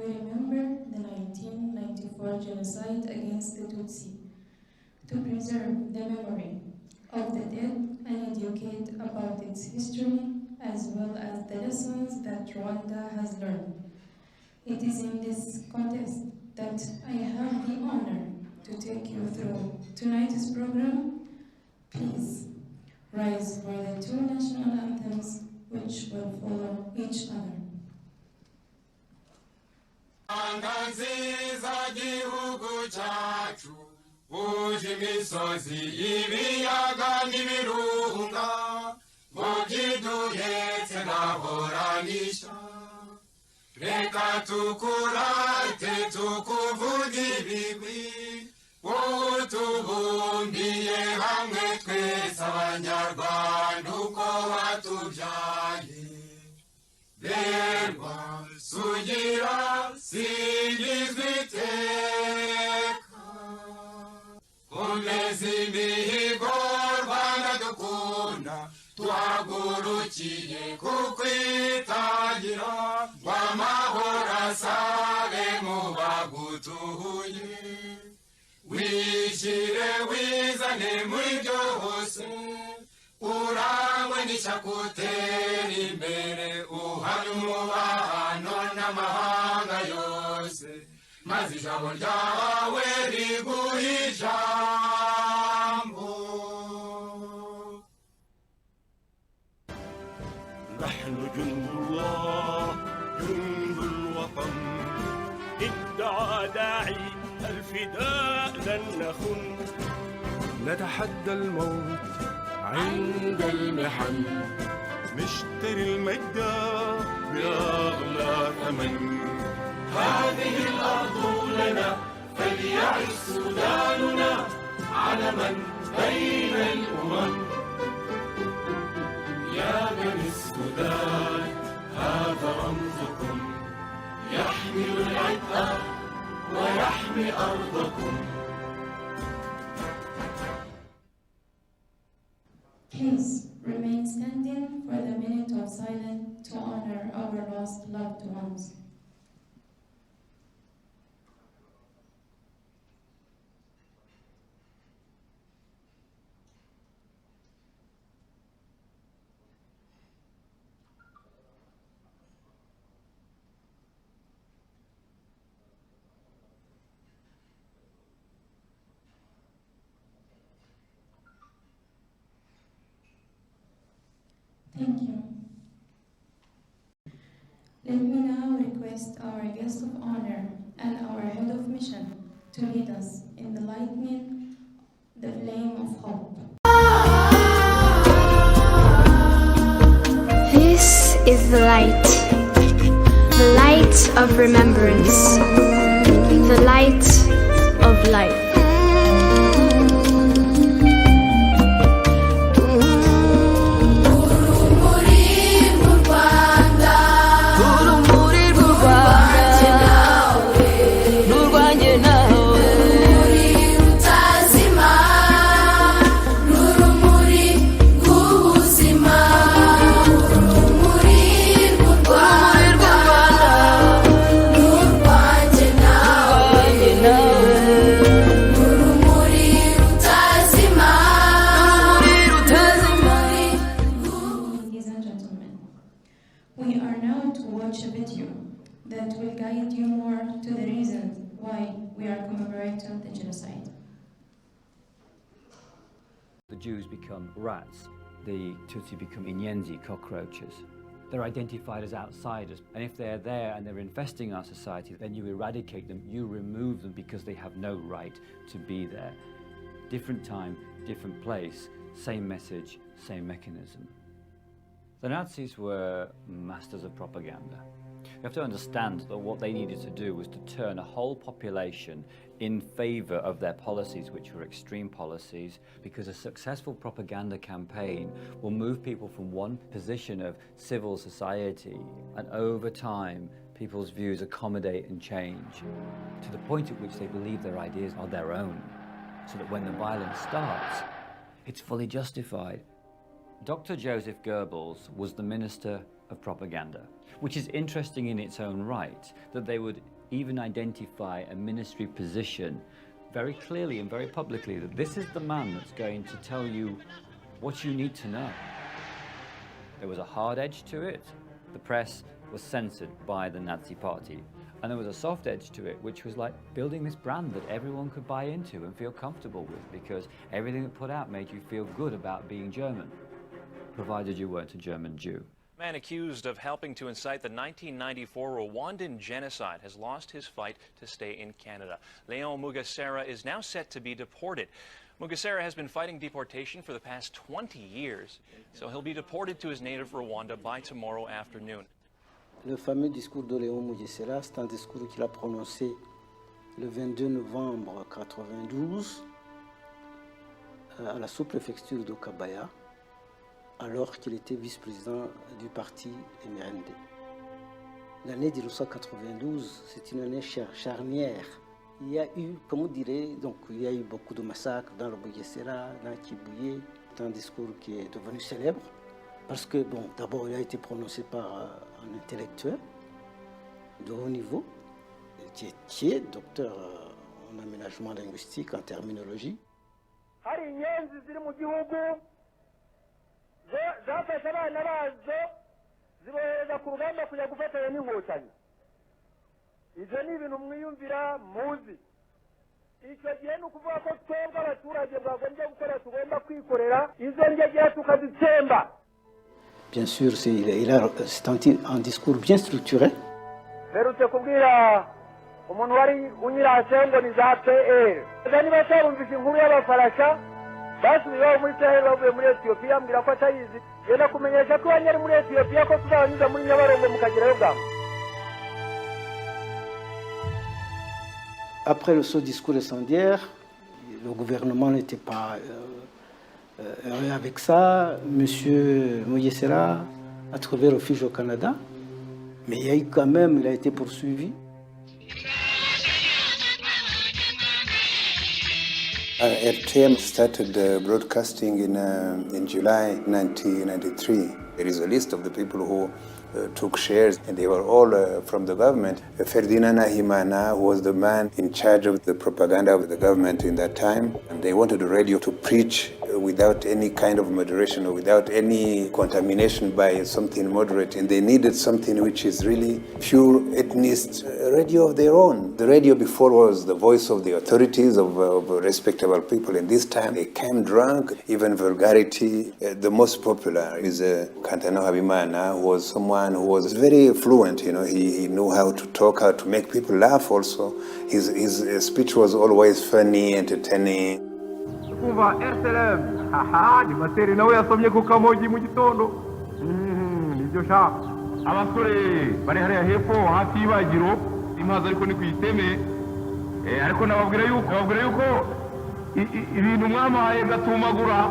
we remember the 1994 genocide against the Tutsi to preserve the memory of the dead and educate about its history as well as the lessons that Rwanda has learned. It is in this context that I have the honor to take you through tonight's program. Please rise for the two national anthems which will follow each other. Uje imisozi ibiyaga n'ibirunga ngo byiduhetse nahoranisha reka tukurate tukuvuge ibigwi wowe tubumbiye hamwe twese abanyarwanda uko watubyaye berwa sugira singizwa iteka komeza imihigo Rwanda dukunda tuhagurukiye kukwitangira ngo amahoro asabe mu bagutuye wishyire wizane muri byose urangwe n'ishyakutera imbere uhamye umubano n'amahanga yose maze ijambo ryawe riguha ijambo. نحن جند الله جند الوطن ادعى داعي الفداء لن نخن نتحدى الموت عند المحن نشتري المجد بأغلى ثمن هذه الأرض لنا فليعش سوداننا علما بين الأمم يا بني السودان هذا رمزكم يحمل العتق ويحمي أرضكم. Please remain standing for the minute of silence to honor our lost loved ones. Thank you. Let me now request our guest of honor and our head of mission to lead us in the lightning, the flame of hope. This is the light of remembrance, the light of life. We are now to watch a video that will guide you more to the reasons why we are commemorating the genocide. The Jews become rats, the Tutsi become inyenzi, cockroaches. They're identified as outsiders, and if they're there and they're infesting our society, then you eradicate them, you remove them because they have no right to be there. Different time, different place, same message, same mechanism. The Nazis were masters of propaganda. You have to understand that what they needed to do was to turn a whole population in favor of their policies, which were extreme policies, because a successful propaganda campaign will move people from one position of civil society, and over time, people's views accommodate and change to the point at which they believe their ideas are their own, so that when the violence starts, it's fully justified. Dr. Joseph Goebbels was the Minister of Propaganda, which is interesting in its own right, that they would even identify a ministry position very clearly and very publicly that this is the man that's going to tell you what you need to know. There was a hard edge to it. The press was censored by the Nazi party. And there was a soft edge to it, which was like building this brand that everyone could buy into and feel comfortable with, because everything it put out made you feel good about being German, provided you weren't a German Jew. Man accused of helping to incite the 1994 Rwandan genocide has lost his fight to stay in Canada. Leon Mugesera is now set to be deported. Mugesera has been fighting deportation for the past 20 years, so he'll be deported to his native Rwanda by tomorrow afternoon. Le fameux discours de Léon Mugesera, c'est un discours qu'il a prononcé le 22 novembre 1992 à la sous-préfecture de Kabaya, alors qu'il était vice-président du parti MRND. L'année 1992, c'est une année charnière. Il y a eu, comme on dirait, donc il y a eu beaucoup de massacres dans le Mugesera, dans Kibouye. C'est un discours qui est devenu célèbre parce que, bon, d'abord, il a été prononcé par un intellectuel de haut niveau, qui est docteur en aménagement linguistique, en terminologie. zafashe abana bazo zibohereza ku rugamba kujya gufatanya n'inkotanyi. Ibyo ni ibintu mwiyumvira muzi. Icyo gihe ni ukuvuga ko twebwe abaturage bwagombye gukora, tugomba kwikorera izo ngegera tukazitsemba. Bien sûr, c'est un discours bien structuré. Mperutse kubwira umuntu wari unyirase ngo ni za PR. Niba tarumvise inkuru y'abafarasha basubiyeho muri Sahel bavuye muri Ethiopia, mbwira ko atayizi. Yenda kumenyesha ko banyari muri Ethiopia ko tuzanyuza muri Nyabarongo mukagerayo bwamwe. Après ce discours incendiaire, le gouvernement n'était pas heureux avec ça. Monsieur Mugesera a trouvé refuge au Canada, mais il y a eu quand même, il a été poursuivi. RTM started broadcasting in July 1993. There is a list of the people who took shares, and they were all from the government. Ferdinand Nahimana was the man in charge of the propaganda of the government in that time, and they wanted the radio to preach without any kind of moderation or without any contamination by something moderate, and they needed something which is really pure ethnicist radio of their own. The radio before was the voice of the authorities, of respectable people, and this time they came drunk, even vulgarity. The most popular is Kantano Habimana, who was someone who was very fluent. You know, he knew how to talk, how to make people laugh also. His speech was always funny, entertaining. Kuva RTM, haha, ni materi nawe yasomye ku kamogi mu gitondo. Nibyo sha. Abasore bari hariya hepfo hafi y'ibagiro, impaza ariko ni kwiteme. Ariko nababwira yuko ibintu mwamaye gatumagura.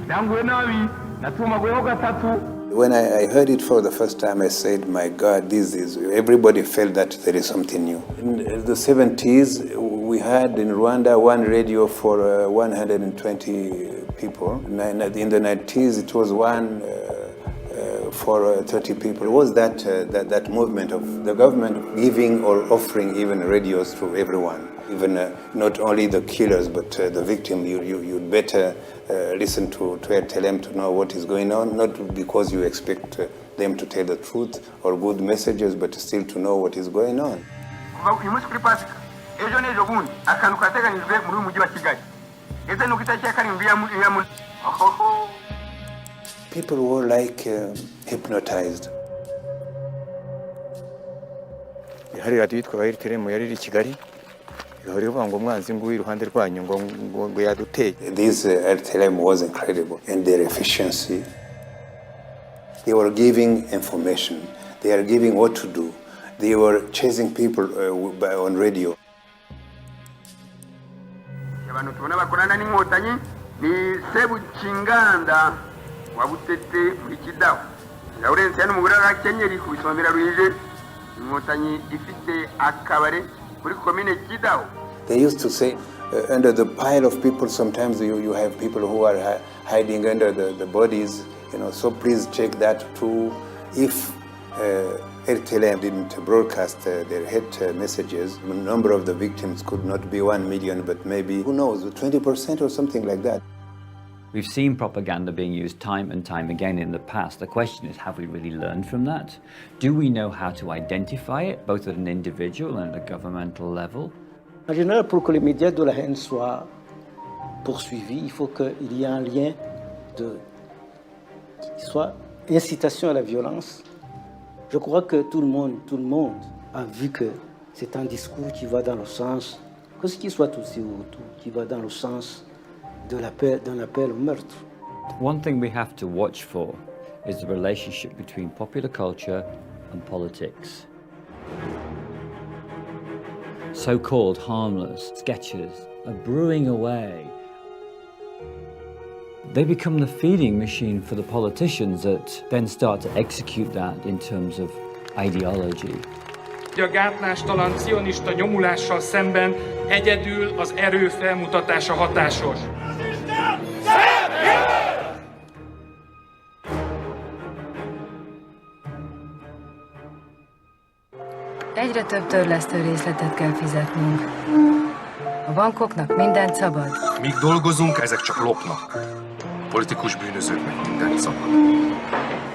Byanguye nabi, natumaguyeho gatatu. When I heard it for the first time, I said, my God, everybody felt that there is something new. In the 70s, we had in Rwanda one radio for 120 people. In the 90s, it was one for 30 people. It was that movement of the government giving or offering even radios to everyone. Even not only the killers, but the victim. You'd better listen to RTM to know what is going on, not because you expect them to tell the truth or good messages, but still to know what is going on. People were like hypnotized. This RTM was incredible in their efficiency. They were giving information. They are giving what to do. They were chasing people on radio. They used to say, under the pile of people, sometimes you have people who are hiding under the bodies, you know, so please check that too. If RTLM didn't broadcast their hate messages. The number of the victims could not be 1 million, but maybe, who knows, 20% or something like that. We've seen propaganda being used time and time again in the past. The question is, have we really learned from that? Do we know how to identify it, both at an individual and at a governmental level? En général, pour que les médias de la haine soient poursuivis, il faut qu'il y ait un lien qui soit incitation à la violence. Je crois que tout le monde a vu que c'est un discours qui va dans le sens, que ce qui soit Tutsi ou Hutu, qui va dans le sens d'un appel au meurtre. One thing we have to watch for is the relationship between popular culture and politics. So-called harmless sketches are brewing away. They become the feeding machine for the politicians that then start to execute that in terms of ideology. A gátlástalan cionista nyomulással szemben egyedül az erő felmutatása hatásos. Egyre több törlesztő részletet kell fizetnünk. A bankoknak mindent szabad. Míg dolgozunk, ezek csak lopnak. A politikus bűnözőknek mindent szabad.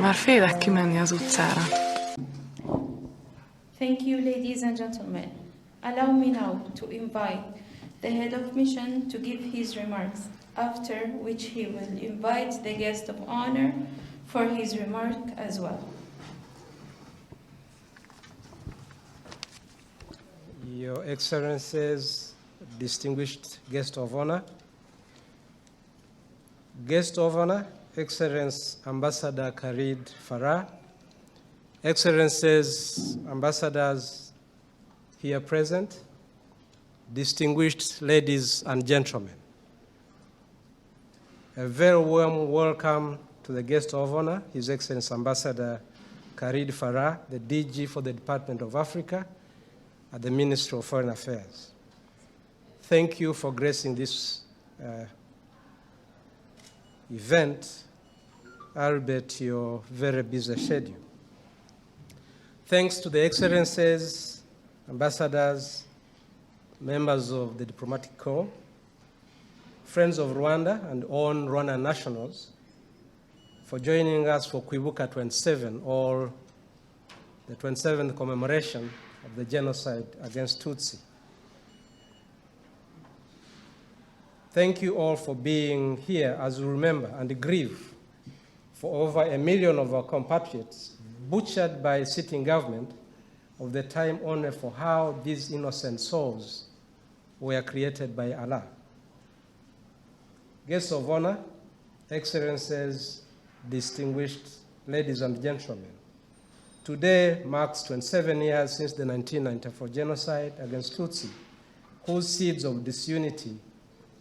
Már félek kimenni az utcára. Thank you, ladies and gentlemen. Allow me now to invite the head of mission to give his remarks, after which he will invite the guest of honor for his remark as well. Your Excellencies, distinguished guest of honor, guest of honor, Excellence Ambassador Khalid Farah, Excellencies, ambassadors here present, distinguished ladies and gentlemen, a very warm welcome to the guest of honor, His Excellency Ambassador Khalid Farah, the DG for the Department of Africa at the Ministry of Foreign Affairs. Thank you for gracing this event, albeit your very busy schedule. Thanks to the Excellencies, ambassadors, members of the diplomatic corps, friends of Rwanda and all Rwandan nationals for joining us for Kwibuka 27, or the 27th commemoration of the genocide against Tutsi. Thank you all for being here as we remember and grieve for over 1 million of our compatriots butchered by sitting government of the time only for how these innocent souls were created by Allah. Guests of honor, Excellencies, distinguished ladies and gentlemen, today marks 27 years since the 1994 genocide against Tutsi, whose seeds of disunity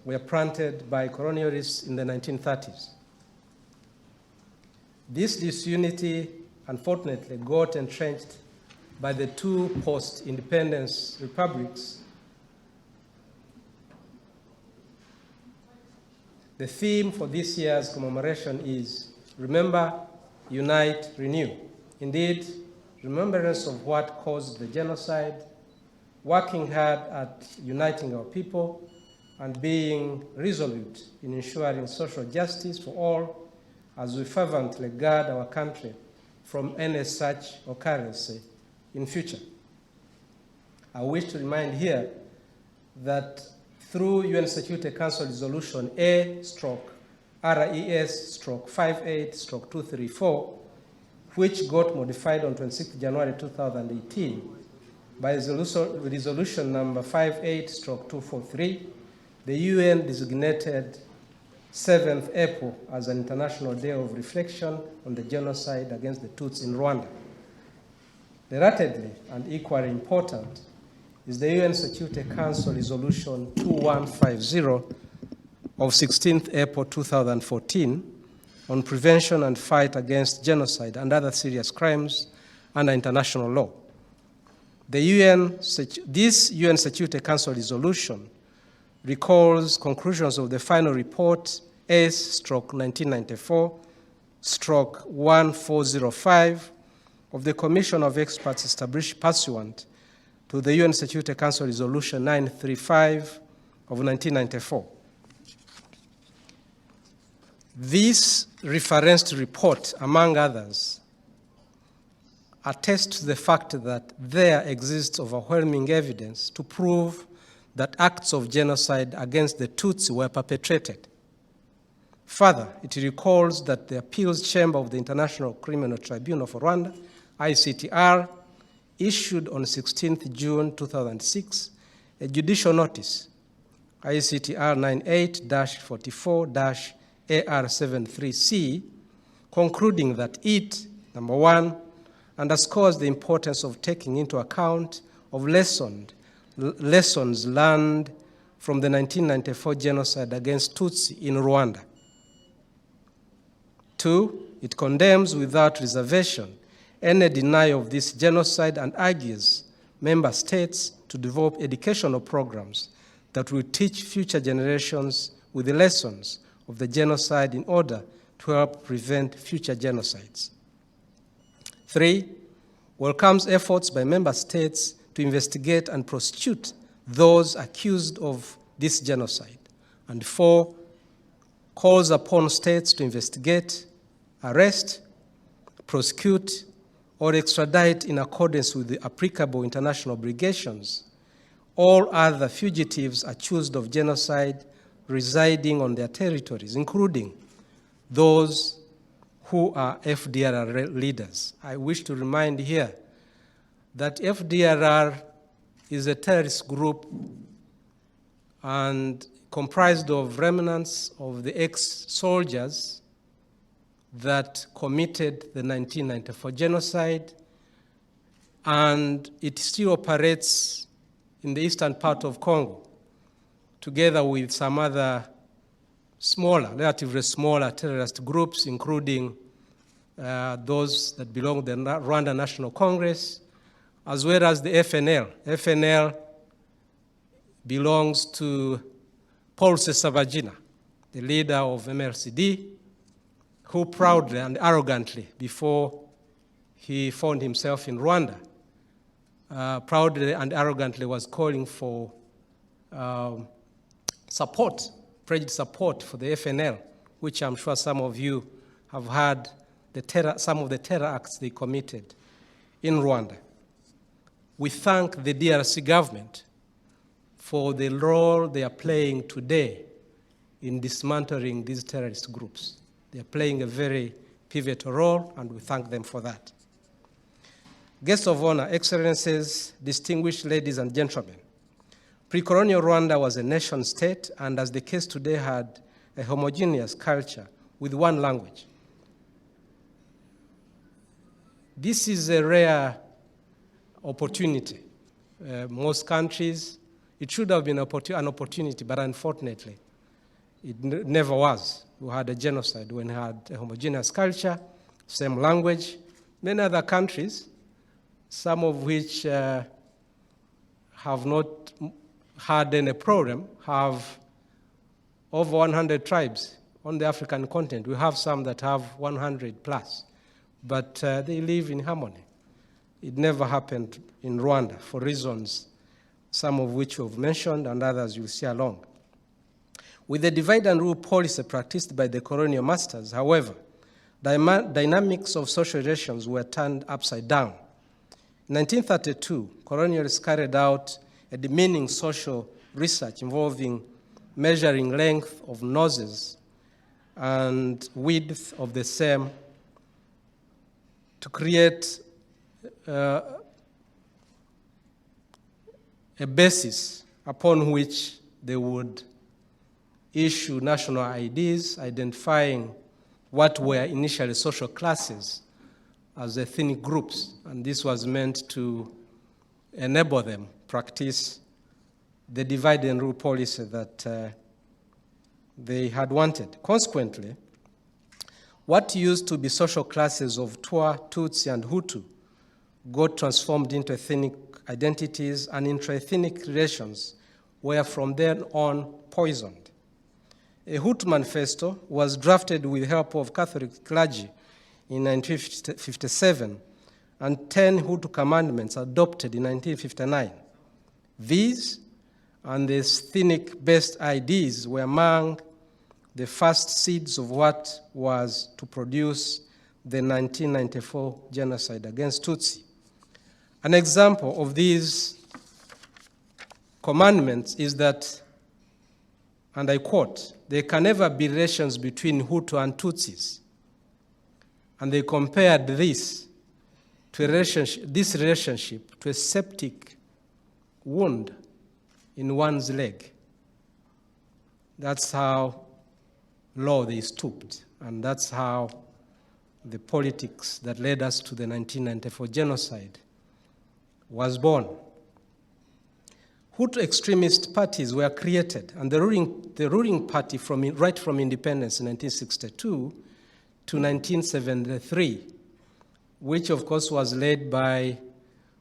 were planted by colonialists in the 1930s. This disunity, unfortunately, got entrenched by the two post-independence republics. The theme for this year's commemoration is Remember, Unite, Renew. Indeed, remembrance of what caused the genocide, working hard at uniting our people, and being resolute in ensuring social justice for all as we fervently guard our country from any such occurrence in future. I wish to remind here that through UN Security Council Resolution A/RES/58/234, which got modified on 26 January 2018 by resolution number 58/243, the UN designated 7th April as an International Day of Reflection on the genocide against the Tutsi in Rwanda. Relatedly and equally important is the UN Security Council Resolution 2150 of 16th April 2014 on prevention and fight against genocide and other serious crimes under international law. This UN Security Council resolution recalls conclusions of the final report S/1994/1405 of the Commission of Experts established pursuant to the UN Security Council Resolution 935 of 1994. This referenced report, among others, attests to the fact that there exists overwhelming evidence to prove that acts of genocide against the Tutsi were perpetrated. Further, it recalls that the Appeals Chamber of the International Criminal Tribunal for Rwanda, ICTR, issued on 16th June 2006 a judicial notice, ICTR 98-44-AR73C, concluding that it, number one, underscores the importance of taking into account of lessons learned from the 1994 genocide against Tutsi in Rwanda. Two, it condemns without reservation any denial of this genocide and urges member states to develop educational programs that will teach future generations with the lessons of the genocide in order to help prevent future genocides. Three, welcomes efforts by member states to investigate and prosecute those accused of this genocide. And four, calls upon states to investigate, arrest, prosecute, or extradite in accordance with the applicable international obligations all other fugitives accused of genocide residing on their territories, including those who are FDLR leaders. I wish to remind here that FDLR is a terrorist group and comprised of remnants of the ex-soldiers that committed the 1994 genocide, and it still operates in the eastern part of Congo, together with some other smaller, relatively smaller terrorist groups, including those that belong to the Rwanda National Congress, as well as the FNL. FNL belongs to Paul Rusesabagina, the leader of MLCD, who proudly and arrogantly, before he found himself in Rwanda, proudly and arrogantly was calling for support, pledged support for the FNL, which I'm sure some of you have heard some of the terror acts they committed in Rwanda. We thank the DRC government for the role they are playing today in dismantling these terrorist groups. They are playing a very pivotal role, and we thank them for that. Guests of honor, excellencies, distinguished ladies and gentlemen, pre-colonial Rwanda was a nation state, and as the case today had a homogeneous culture with one language. This is a rare opportunity. Most countries, it should have been an opportunity, but unfortunately, it never was. We had a genocide when we had a homogeneous culture, same language. Many other countries, some of which have not had any problem, have over 100 tribes on the African continent. We have some that have 100 plus, but they live in harmony. It never happened in Rwanda for reasons, some of which we've mentioned and others you'll see along. With the divide and rule policy practiced by the colonial masters, however, dynamics of social relations were turned upside down. In 1932, colonialists carried out a demeaning social research involving measuring length of noses and width of the same to create a basis upon which they would issue national IDs identifying what were initially social classes as ethnic groups, and this was meant to enable them practice the divide and rule policy that they had wanted. Consequently, what used to be social classes of Twa, Tutsi, and Hutu got transformed into ethnic identities, and intra-ethnic relations were from then on poisoned. A Hutu manifesto was drafted with the help of Catholic clergy in 1957 and 10 Hutu commandments adopted in 1959. These and the ethnic-based ideas were among the first seeds of what was to produce the 1994 genocide against Tutsi. An example of these commandments is that, and I quote, "There can never be relations between Hutu and Tutsis." And they compared this relationship to a septic wound in one's leg. That's how low they stooped, and that's how the politics that led us to the 1994 genocide was born. Hutu extremist parties were created, and the ruling party right from independence in 1962 to 1973, which of course was led by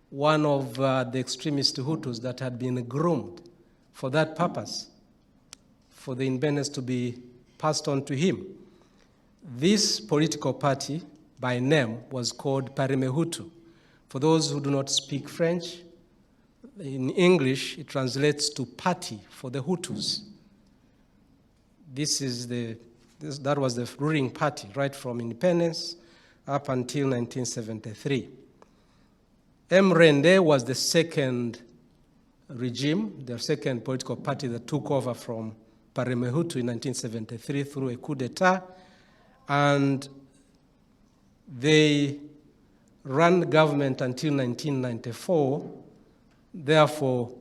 one of the extremist Hutus that had been groomed for that purpose, for the independence to be passed on to him. This political party, by name, was called Parimehutu. For those who do not speak French, in English, it translates to party for the Hutus. That was the ruling party right from independence up until 1973. Mrende was the second regime, the second political party that took over from Parimehutu in 1973 through a coup d'etat, and they ran government until 1994, therefore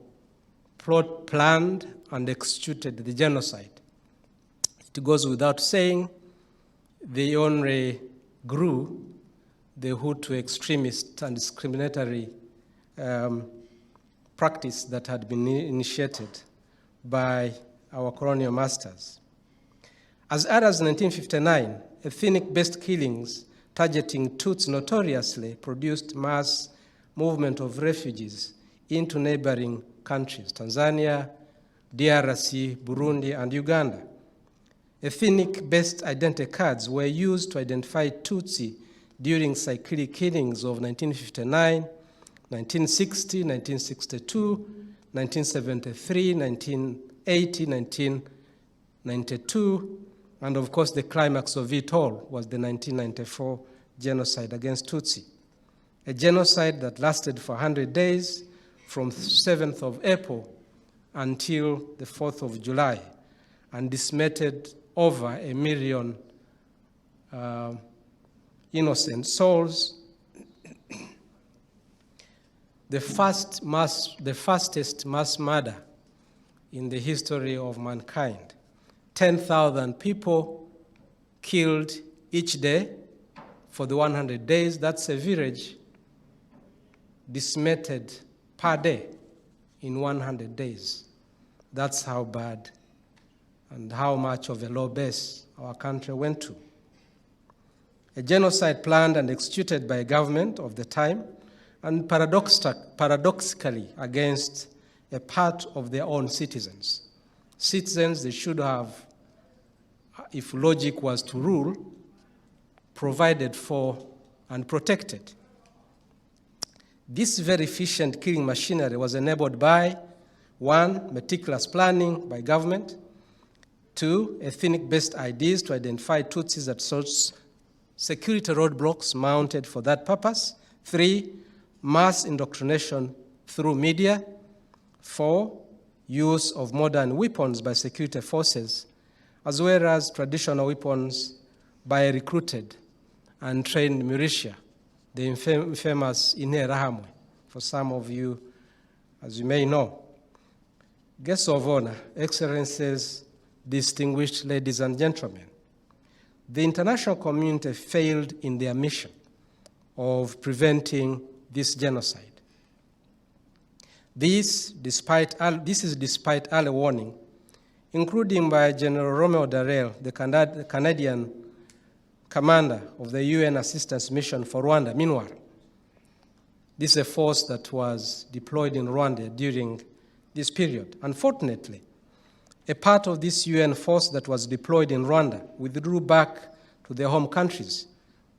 planned and executed the genocide. It goes without saying, they only grew the Hutu extremist and discriminatory practice that had been initiated by our colonial masters. As early as 1959, ethnic-based killings targeting Tutsi notoriously produced mass movement of refugees into neighboring countries, Tanzania, DRC, Burundi, and Uganda. Ethnic-based identity cards were used to identify Tutsi during cyclic killings of 1959, 1960, 1962, 1973, 1980, 1992, and of course the climax of it all was the 1994 genocide against Tutsi. A genocide that lasted for 100 days from 7th of April until the 4th of July and decimated over 1 million innocent souls. The fastest mass murder in the history of mankind. 10,000 people killed each day for the 100 days. That's a village decimated per day in 100 days. That's how bad and how much of a low base our country went to. A genocide planned and executed by a government of the time, and paradoxically against a part of their own citizens. Citizens they should have, if logic was to rule, provided for and protected. This very efficient killing machinery was enabled by, 1, meticulous planning by government, 2, ethnic-based ideas to identify Tutsis at source, security roadblocks mounted for that purpose, 3, mass indoctrination through media, 4, use of modern weapons by security forces, as well as traditional weapons by recruited and trained militia, the infamous Interahamwe, for some of you, as you may know. Guests of honor, excellencies, distinguished ladies and gentlemen, the international community failed in their mission of preventing this genocide. This is despite early warning, including by General Romeo Darrell, the Canadian commander of the UN Assistance Mission for Rwanda, MINWAR. This is a force that was deployed in Rwanda during this period. Unfortunately, a part of this UN force that was deployed in Rwanda withdrew back to their home countries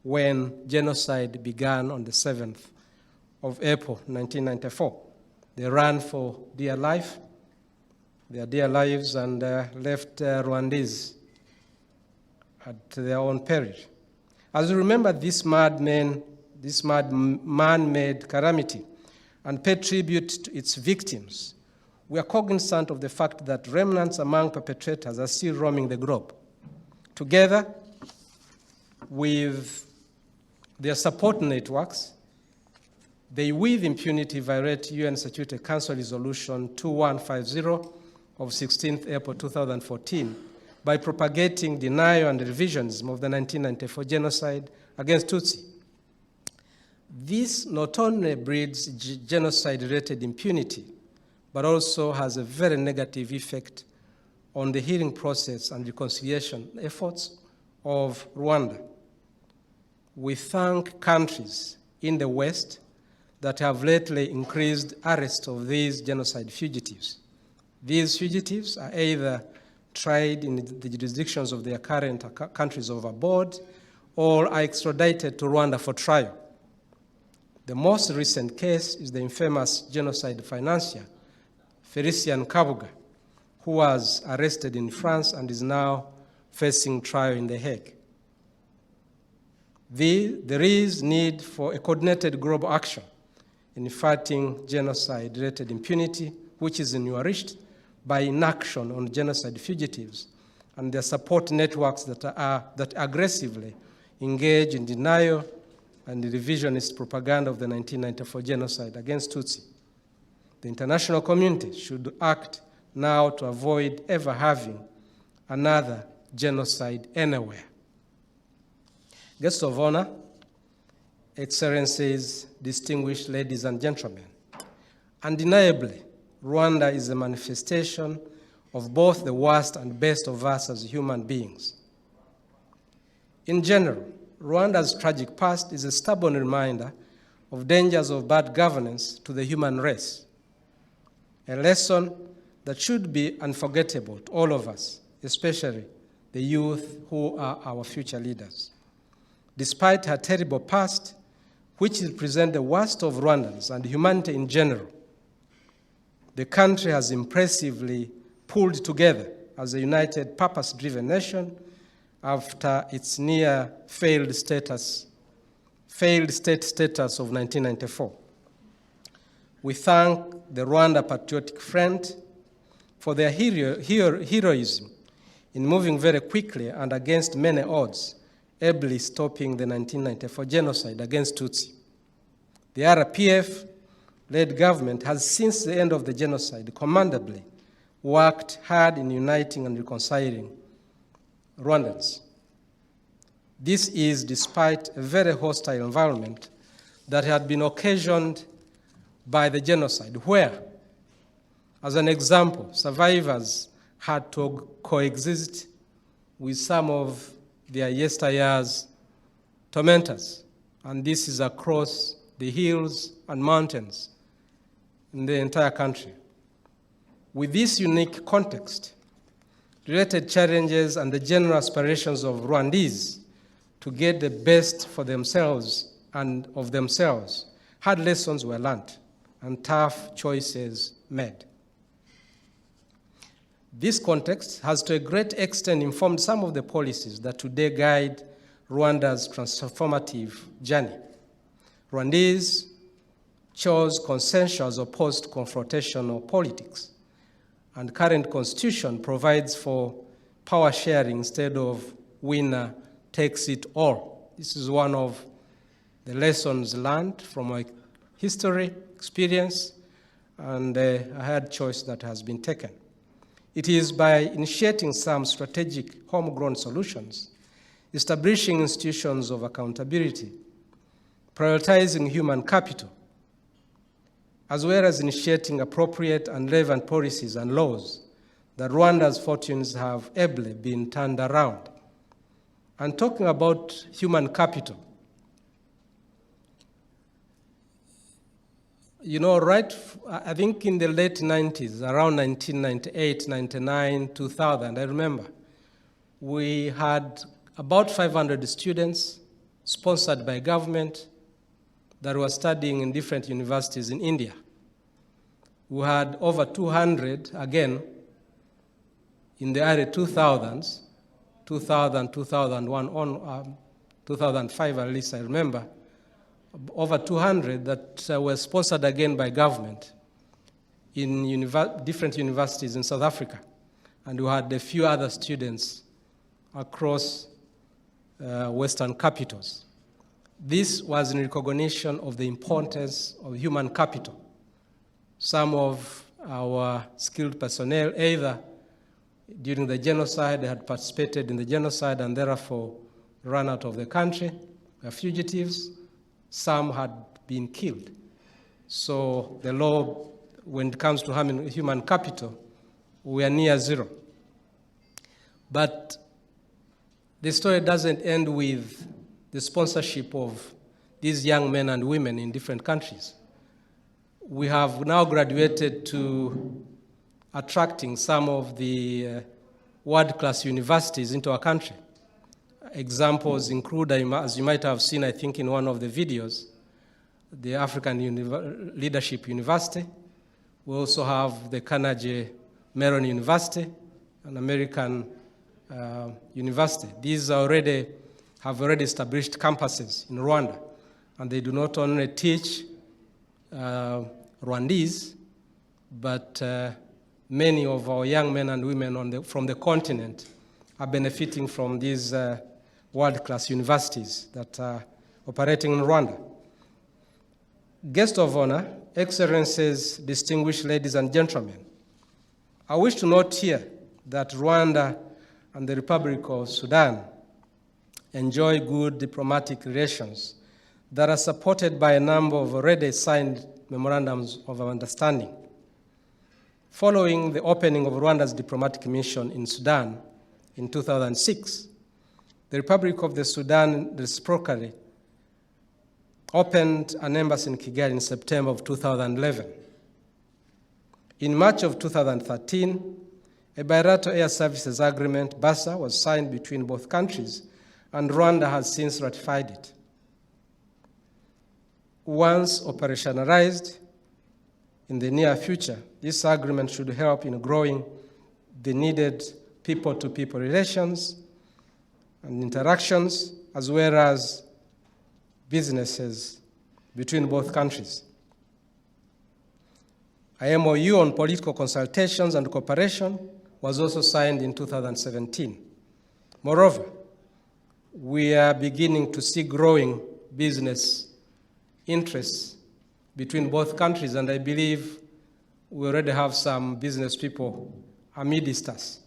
when genocide began on the 7th of April 1994. They ran for their life, their dear lives, and left Rwandese at their own peril. As we remember this man-made calamity and pay tribute to its victims, we are cognizant of the fact that remnants among perpetrators are still roaming the globe. Together with their support networks, they with impunity violate UN Security Council Resolution 2150 of 16th April 2014 by propagating denial and revisionism of the 1994 genocide against Tutsi. This not only breeds genocide-related impunity, but also has a very negative effect on the healing process and reconciliation efforts of Rwanda. We thank countries in the West that have lately increased arrest of these genocide fugitives. These fugitives are either tried in the jurisdictions of their current countries of abode or are extradited to Rwanda for trial. The most recent case is the infamous genocide financier, Felicien Kabuga, who was arrested in France and is now facing trial in The Hague. There is need for a coordinated global action in fighting genocide-related impunity, which is nourished by inaction on genocide fugitives and their support networks that aggressively engage in denial and the revisionist propaganda of the 1994 genocide against Tutsi. The international community should act now to avoid ever having another genocide anywhere. Guests of honor, Excellencies, distinguished ladies and gentlemen, undeniably, Rwanda is a manifestation of both the worst and best of us as human beings. In general, Rwanda's tragic past is a stubborn reminder of dangers of bad governance to the human race, a lesson that should be unforgettable to all of us, especially the youth who are our future leaders. Despite her terrible past, which represents the worst of Rwandans and humanity in general, the country has impressively pulled together as a united, purpose-driven nation after its near failed state status of 1994. We thank the Rwanda Patriotic Front for their heroism in moving very quickly and against many odds, ably stopping the 1994 genocide against Tutsi. The RPF-led government has, since the end of the genocide, commendably worked hard in uniting and reconciling Rwandans. This is despite a very hostile environment that had been occasioned by the genocide, where, as an example, survivors had to coexist with some of their yesteryear's tormentors, and this is across the hills and mountains in the entire country. With this unique context, related challenges and the general aspirations of Rwandese to get the best for themselves and of themselves, hard lessons were learned and tough choices made. This context has to a great extent informed some of the policies that today guide Rwanda's transformative journey. Rwandese chose consensus opposed to confrontational politics, and current constitution provides for power sharing instead of winner takes it all. This is one of the lessons learned from my history, experience, and a hard choice that has been taken. It is by initiating some strategic homegrown solutions, establishing institutions of accountability, prioritizing human capital, as well as initiating appropriate and relevant policies and laws, that Rwanda's fortunes have ably been turned around. And talking about human capital, you know, I think in the late 90s, around 1998, 99, 2000, I remember, we had about 500 students sponsored by government that were studying in different universities in India. We had over 200, again, in the early 2000s, 2000, 2001, 2005 at least I remember, over 200 that were sponsored again by government in different universities in South Africa. And we had a few other students across Western capitals. This was in recognition of the importance of human capital. Some of our skilled personnel, either during the genocide, they had participated in the genocide and therefore ran out of the country, were fugitives. Some had been killed. So the law, when it comes to human capital, we are near zero. But the story doesn't end with the sponsorship of these young men and women in different countries. We have now graduated to attracting some of the world-class universities into our country. Examples include, as you might have seen, I think, in one of the videos, the African Leadership University. We also have the Carnegie Mellon University, an American university. These have already established campuses in Rwanda, and they do not only teach Rwandese, but many of our young men and women from the continent are benefiting from these world-class universities that are operating in Rwanda. Guest of honor, excellencies, distinguished ladies and gentlemen, I wish to note here that Rwanda and the Republic of Sudan enjoy good diplomatic relations that are supported by a number of already signed memorandums of understanding. Following the opening of Rwanda's diplomatic mission in Sudan in 2006, the Republic of the Sudan reciprocally opened an embassy in Kigali in September of 2011. In March of 2013, a bilateral air services agreement, BASA, was signed between both countries, and Rwanda has since ratified it. Once operationalized in the near future, this agreement should help in growing the needed people-to-people relations and interactions, as well as businesses between both countries. A MOU on political consultations and cooperation was also signed in 2017. Moreover, we are beginning to see growing business interests between both countries, and I believe we already have some business people amidst us.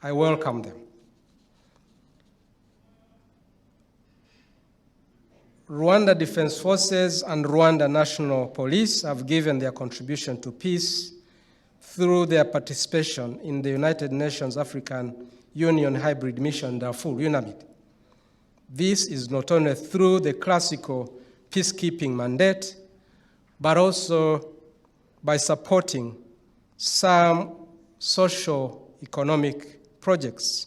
I welcome them. Rwanda Defense Forces and Rwanda National Police have given their contribution to peace through their participation in the United Nations African Union Hybrid Mission Darfur, UNAMID. This is not only through the classical peacekeeping mandate, but also by supporting some socio-economic projects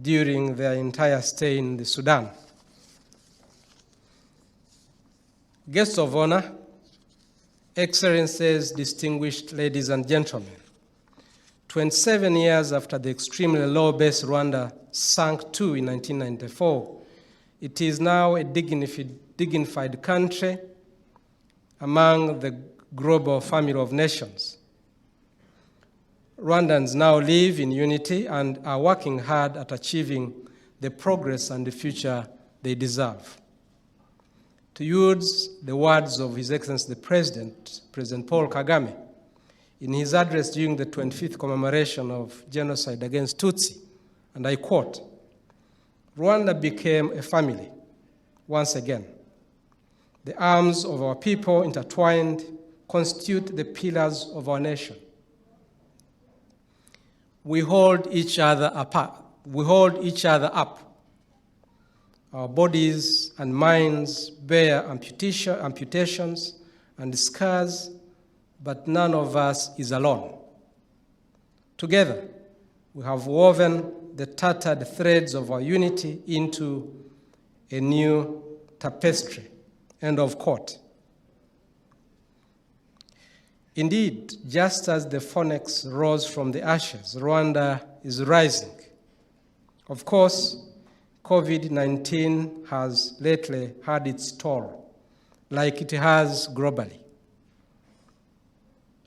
during their entire stay in the Sudan. Guests of honor, excellencies, distinguished ladies and gentlemen, 27 years after the extremely low base Rwanda sank to in 1994, it is now a dignified country among the global family of nations. Rwandans now live in unity and are working hard at achieving the progress and the future they deserve. To use the words of His Excellency the President, President Paul Kagame, in his address during the 25th commemoration of genocide against Tutsi, and I quote, "Rwanda became a family once again. The arms of our people intertwined constitute the pillars of our nation. We hold each other apart. We hold each other up. Our bodies and minds bear amputations and scars, but none of us is alone. Together, we have woven the tattered threads of our unity into a new tapestry. End of quote. Indeed, just as the phoenix rose from the ashes, Rwanda is rising. Of course, COVID-19 has lately had its toll, like it has globally.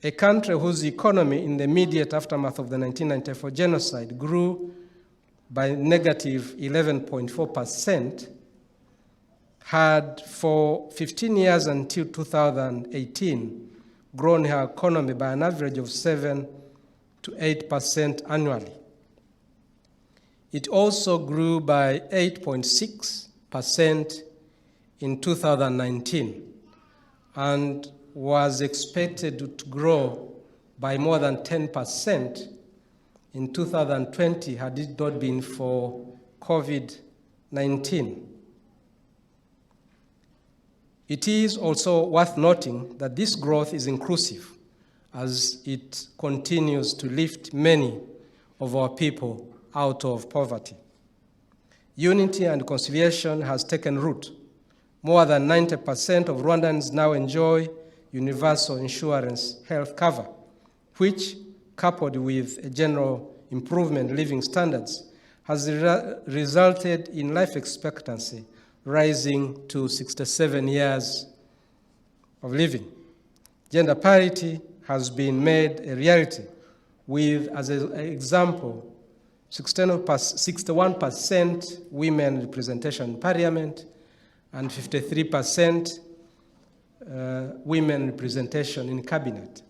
A country whose economy in the immediate aftermath of the 1994 genocide grew by negative 11.4%, had for 15 years until 2018 grown her economy by an average of 7 to 8% annually. It also grew by 8.6% in 2019 and was expected to grow by more than 10% in 2020 had it not been for COVID-19. It is also worth noting that this growth is inclusive as it continues to lift many of our people out of poverty. Unity and conciliation has taken root. More than 90% of Rwandans now enjoy universal insurance health cover, which, coupled with a general improvement in living standards, has resulted in life expectancy rising to 67 years of living. Gender parity has been made a reality with, as an example, 61% women representation in parliament and 53% women representation in cabinet.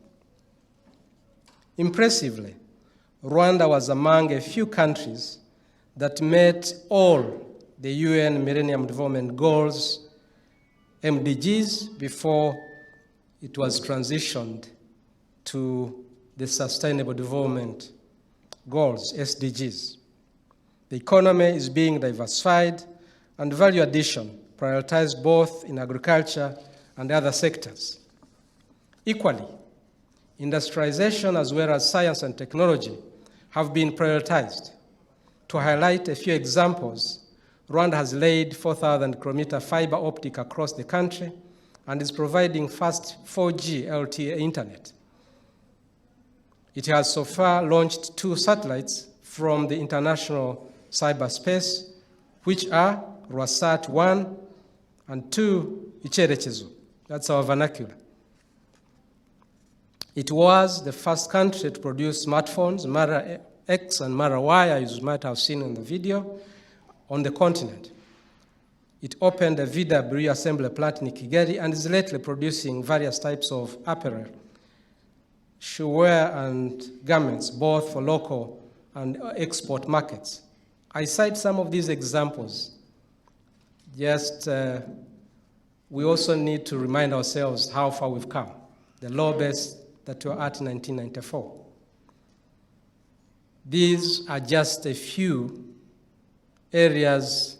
Impressively, Rwanda was among a few countries that met all the UN Millennium Development Goals, MDGs, before it was transitioned to the Sustainable Development Goals, SDGs. The economy is being diversified and value addition prioritized both in agriculture and other sectors. Equally, industrialization as well as science and technology have been prioritized. To highlight a few examples, Rwanda has laid 4,000 kilometer fiber optic across the country and is providing fast 4G LTE internet. It has so far launched 2 satellites from the international cyberspace, which are Rwasat 1 and 2 Icherechezo. That's our vernacular. It was the first country to produce smartphones, Mara X and Mara Y, as you might have seen in the video, on the continent. It opened a VW assembly plant in Kigali and is lately producing various types of apparel, shoewear and garments, both for local and export markets. I cite some of these examples. We also need to remind ourselves how far we've come, the low base that we were at in 1994. These are just a few areas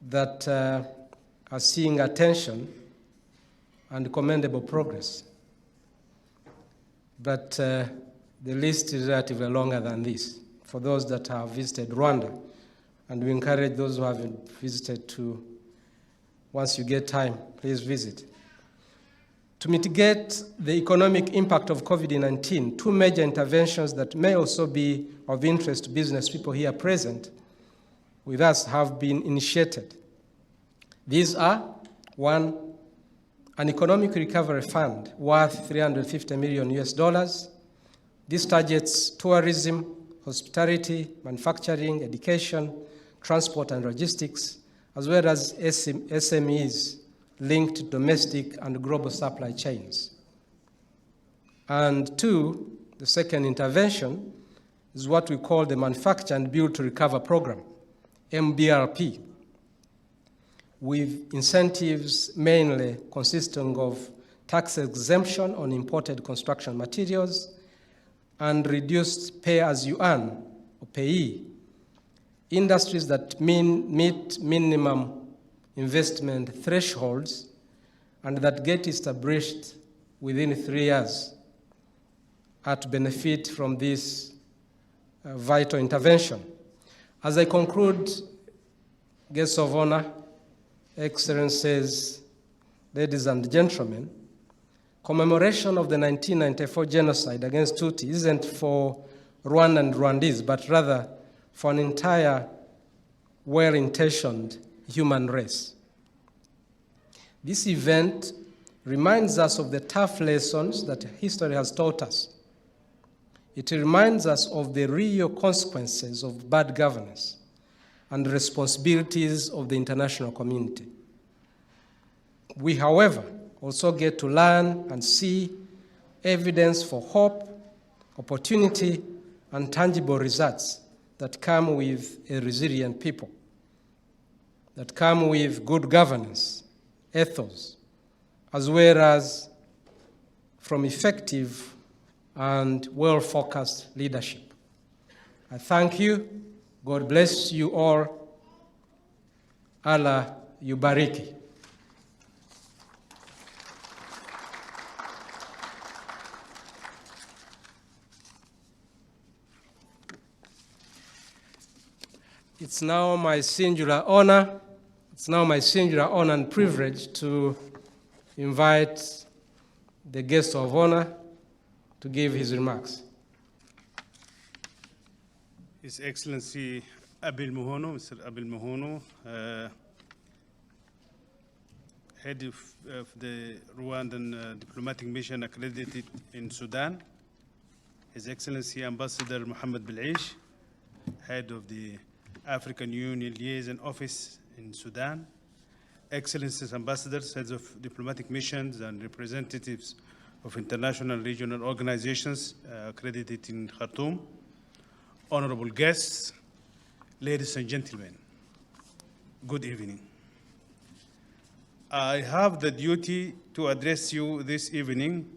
that are seeing attention and commendable progress. But the list is relatively longer than this for those that have visited Rwanda. And we encourage those who haven't visited to, once you get time, please visit. To mitigate the economic impact of COVID-19, 2 major interventions that may also be of interest to business people here present with us have been initiated. These are, 1, an economic recovery fund worth $350 million. This targets tourism, hospitality, manufacturing, education, transport and logistics, as well as SMEs linked to domestic and global supply chains. And 2, the second intervention is what we call the Manufacture and Build to Recover program, MBRP, with incentives mainly consisting of tax exemption on imported construction materials and reduced pay-as-you-earn, or payee, industries that meet minimum investment thresholds and that get established within 3 years are to benefit from this vital intervention. As I conclude guests of honor, excellencies, ladies and gentlemen, commemoration of the 1994 genocide against Tutsi isn't for Rwanda and Rwandese, but rather for an entire well-intentioned human race. This event reminds us of the tough lessons that history has taught us. It reminds us of the real consequences of bad governance and the responsibilities of the international community. We, however, also get to learn and see evidence for hope, opportunity, and tangible results that come with a resilient people, that come with good governance, ethos, as well as from effective and well-focused leadership. I thank you. God bless you all. Allah yubariki. It's now my singular honor and privilege to invite the guest of honor to give his remarks. His Excellency Abil Muhono, Mr. Abil Muhono, head of the Rwandan diplomatic mission accredited in Sudan. His Excellency Ambassador Mohammed Belaish, head of the African Union Liaison Office in Sudan. Excellencies, ambassadors, heads of diplomatic missions, and representatives of international and regional organizations accredited in Khartoum. Honorable guests, ladies and gentlemen, good evening. I have the duty to address you this evening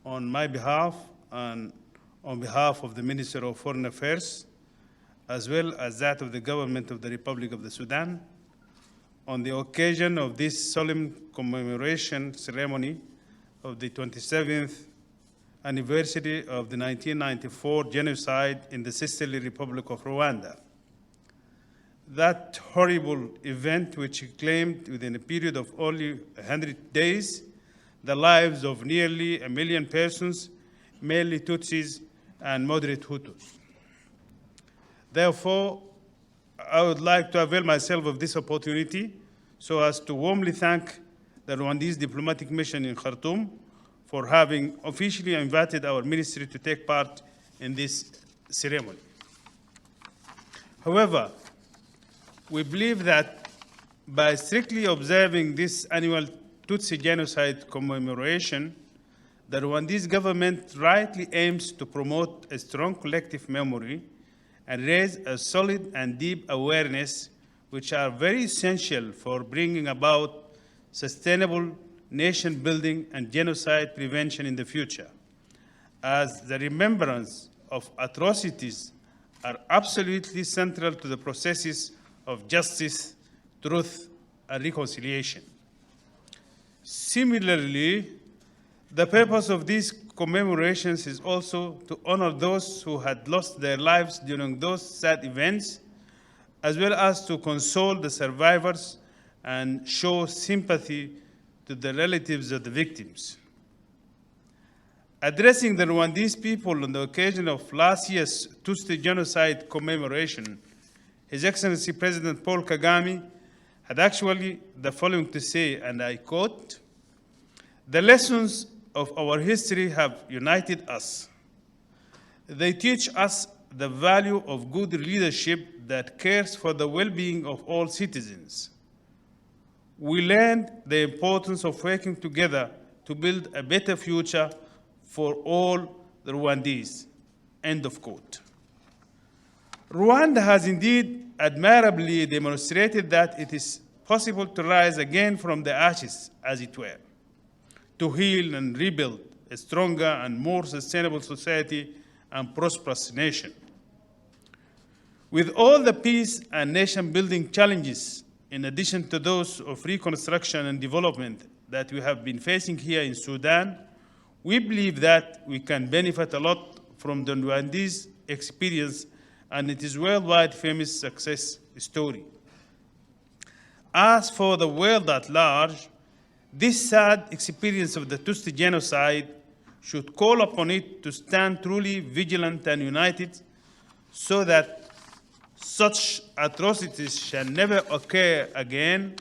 on my behalf and on behalf of the Minister of Foreign Affairs, as well as that of the government of the Republic of the Sudan, on the occasion of this solemn commemoration ceremony of the 27th anniversary of the 1994 genocide in the sisterly Republic of Rwanda. That horrible event which claimed within a period of only 100 days the lives of nearly 1 million persons, mainly Tutsis and moderate Hutus. Therefore, I would like to avail myself of this opportunity so as to warmly thank the Rwandese diplomatic mission in Khartoum for having officially invited our ministry to take part in this ceremony. However, we believe that by strictly observing this annual Tutsi genocide commemoration, the Rwandese government rightly aims to promote a strong collective memory and raise a solid and deep awareness, which are very essential for bringing about sustainable nation building and genocide prevention in the future, as the remembrance of atrocities are absolutely central to the processes of justice, truth, and reconciliation. Similarly, the purpose of these commemorations is also to honor those who had lost their lives during those sad events, as well as to console the survivors and show sympathy to the relatives of the victims. Addressing the Rwandese people on the occasion of last year's Tutsi genocide commemoration, His Excellency President Paul Kagame had actually the following to say, and I quote, "The lessons of our history have united us. They teach us the value of good leadership that cares for the well-being of all citizens. We learned the importance of working together to build a better future for all the Rwandese." End of quote. Rwanda has indeed admirably demonstrated that it is possible to rise again from the ashes, as it were, to heal and rebuild a stronger and more sustainable society and prosperous nation. With all the peace and nation-building challenges, in addition to those of reconstruction and development that we have been facing here in Sudan, we believe that we can benefit a lot from the Rwandese experience and its worldwide famous success story. As for the world at large, this sad experience of the Tutsi genocide should call upon it to stand truly vigilant and united so that such atrocities shall never occur again,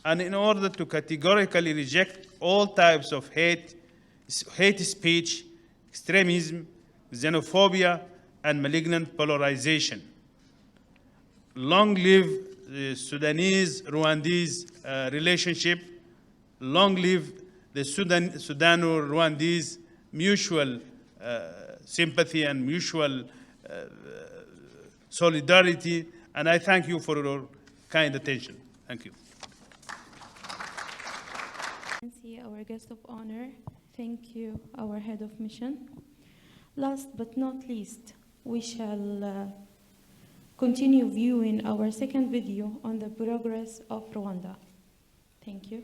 and in order to categorically reject all types of hate speech, extremism, xenophobia, and malignant polarization. Long live the Sudanese-Rwandese relationship. Long live the Sudano-Rwandese mutual sympathy and mutual solidarity. And I thank you for your kind attention. Thank you. Our guest of honor, thank you, our head of mission. Last but not least, we shall continue viewing our second video on the progress of Rwanda. Thank you.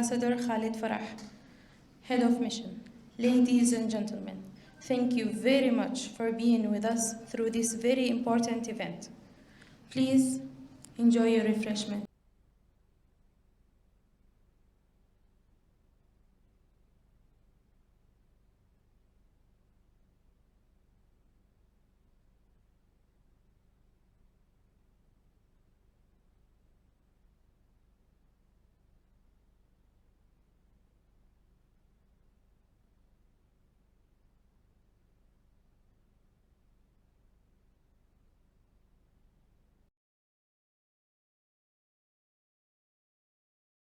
Ambassador Khalid Farah, Head of Mission. Ladies and gentlemen, thank you very much for being with us through this very important event. Please enjoy your refreshment.